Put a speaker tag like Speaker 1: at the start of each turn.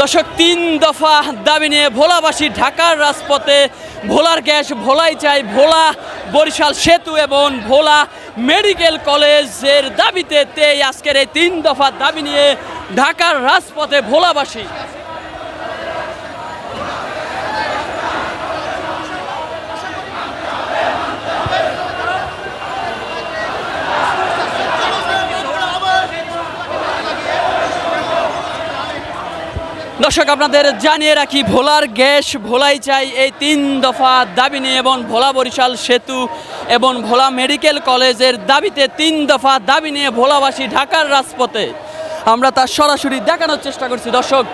Speaker 1: দর্শক, 3 দফা দাবি নিয়ে ভোলাবাসী ঢাকার রাজপথে। ভোলার গ্যাস ভোলাই চাই, ভোলা বরিশাল সেতু এবং ভোলা মেডিকেল কলেজের দাবিতে আজকের এই 3 দফা দাবি নিয়ে ঢাকার রাজপথে ভোলাবাসী। দর্শক, আপনাদের জানিয়ে রাখি, ভোলার গ্যাস ভোলাই চাই এই 3 দফা দাবি নিয়ে এবং ভোলা বরিশাল সেতু এবং ভোলা মেডিকেল কলেজের দাবিতে 3 দফা দাবি নিয়ে ভোলাবাসী ঢাকার রাজপথে। আমরা তার সরাসরি দেখানোর চেষ্টা করছি দর্শক।